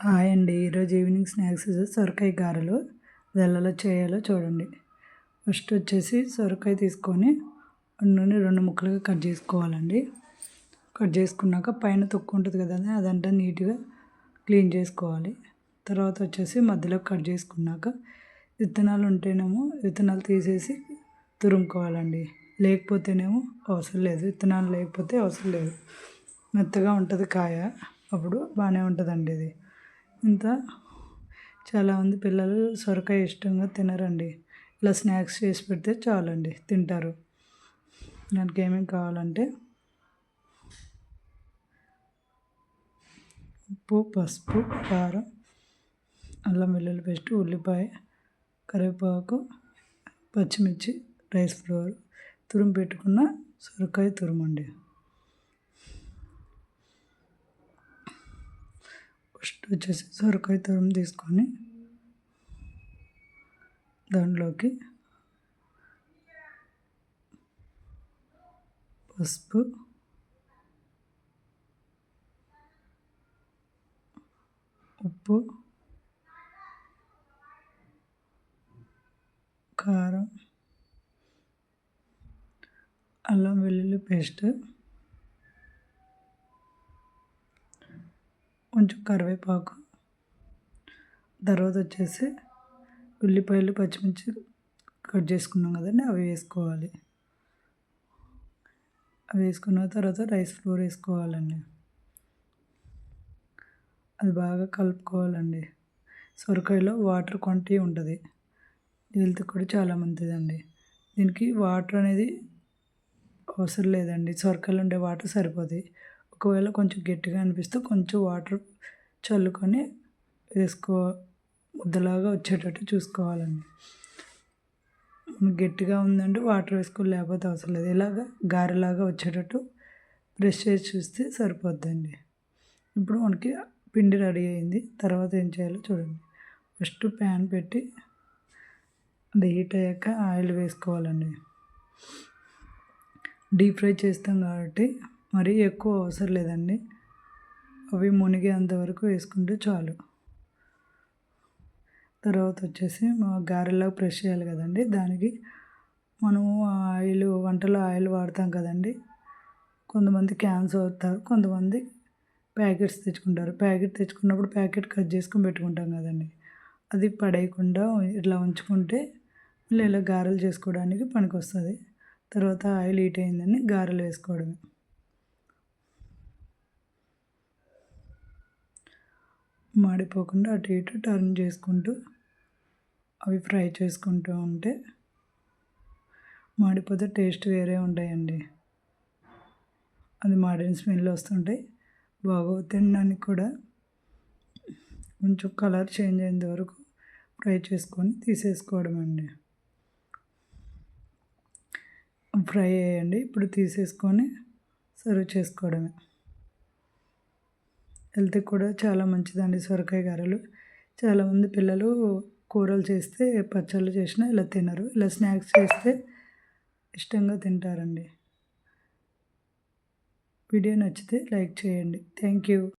Hi అండి. ఈరోజు evening snacks సొరకాయ గారెలు. అది ఎలా చేయాలో చూడండి. ఫస్ట్ వచ్చేసి సొరకాయ తీసుకొని నుండి 2 ముక్కలుగా కట్ చేసుకోవాలండి. కట్ చేసుకున్నాక పైన తొక్కు ఉంటుంది కదండి, అదంతా నీట్గా క్లీన్ చేసుకోవాలి. తర్వాత వచ్చేసి మధ్యలో కట్ చేసుకున్నాక విత్తనాలు ఉంటేనేమో విత్తనాలు తీసేసి తురుముకోవాలండి. లేకపోతేనేమో అవసరం లేదు. విత్తనాలు లేకపోతే అవసరం లేదు. మెత్తగా ఉంటుంది కాయ, అప్పుడు బాగానే ఉంటుందండి ఇది. ఇంత చాలామంది పిల్లలు సొరకాయ ఇష్టంగా తినరండి. ఇలా స్నాక్స్ చేసి పెడితే చాలండి, తింటారు. దానికి ఏమేమి కావాలంటే ఉప్పు, పసుపు, కారం, అల్లం వెల్లుల్లి పేస్ట్, ఉల్లిపాయ, కరివేపాకు, పచ్చిమిర్చి, రైస్ ఫ్లోర్, తురుము పెట్టుకున్న సొరకాయ తురుమండి. ఫస్ట్ వచ్చేసి సొరకాయ తురుము తీసుకొని దాంట్లోకి పసుపు, ఉప్పు, కారం, అల్లం వెల్లుల్లి పేస్ట్, కొంచెం కరివేపాకు, తర్వాత వచ్చేసి ఉల్లిపాయలు, పచ్చిమిర్చి కట్ చేసుకున్నాం కదండి, అవి వేసుకోవాలి. అవి వేసుకున్న తర్వాత రైస్ ఫ్లోర్ వేసుకోవాలండి. అది బాగా కలుపుకోవాలండి. సొరకాయలో వాటర్ క్వాంటిటీ ఉంటుంది, హెల్త్ కూడా చాలా మంచిదండి. దీనికి వాటర్ అనేది అవసరం లేదండి. సొరకాయలో ఉండే వాటర్ సరిపోతాయి. ఒకవేళ కొంచెం గట్టిగా అనిపిస్తే కొంచెం వాటర్ చల్లుకొని ముద్దలాగా వచ్చేటట్టు చూసుకోవాలండి. గట్టిగా ఉందంటే వాటర్ వేసుకోవాలి, లేకపోతే అవసరం లేదు. ఇలాగ గారెలాగా వచ్చేటట్టు బ్రష్ చేసి చూస్తే సరిపోద్దండి. ఇప్పుడు మనకి పిండి రెడీ అయింది. తర్వాత ఏం చేయాలో చూడండి. ఫస్ట్ ప్యాన్ పెట్టి అది హీట్ అయ్యాక ఆయిల్ వేసుకోవాలండి. డీప్ ఫ్రై చేస్తాం కాబట్టి మరీ ఎక్కువ అవసరం లేదండి. అవి మునిగేంత వరకు వేసుకుంటే చాలు. తర్వాత వచ్చేసి గారెలాగా ప్రెస్ చేయాలి కదండి, దానికి మనము వంటలో ఆయిల్ వాడతాం కదండి. కొంతమంది క్యాన్స్ వాడతారు, కొంతమంది ప్యాకెట్స్ తెచ్చుకుంటారు. ప్యాకెట్ తెచ్చుకున్నప్పుడు ప్యాకెట్ కట్ చేసుకొని పెట్టుకుంటాం కదండి, అది పడేయకుండా ఇట్లా ఉంచుకుంటే మళ్ళీ ఇలా గారెలు చేసుకోవడానికి పనికి వస్తుంది. తర్వాత ఆయిల్ హీట్ అయిందని గారెలు వేసుకోవడమే. మాడిపోకుండా అటు ఇటు టర్న్ చేసుకుంటూ అవి ఫ్రై చేసుకుంటూ ఉంటే మాడిపోతే టేస్ట్ వేరే ఉంటాయండి. అది మాడిన స్మెల్ వస్తుంటాయి, బాగోవు. తినడానికి కూడా కొంచెం కలర్ చేంజ్ అయ్యేంత వరకు ఫ్రై చేసుకొని తీసేసుకోవడం అండి. ఫ్రై అయ్యండి, ఇప్పుడు తీసేసుకొని సర్వ్ చేసుకోవడమే. హెల్త్కి కూడా చాలా మంచిదండి సొరకాయ గారెలు. చాలామంది పిల్లలు కూరలు చేస్తే, పచ్చళ్ళు చేసినా ఇలా తినరు. ఇలా స్నాక్స్ చేస్తే ఇష్టంగా తింటారండి. వీడియో నచ్చితే లైక్ చేయండి. Thank you.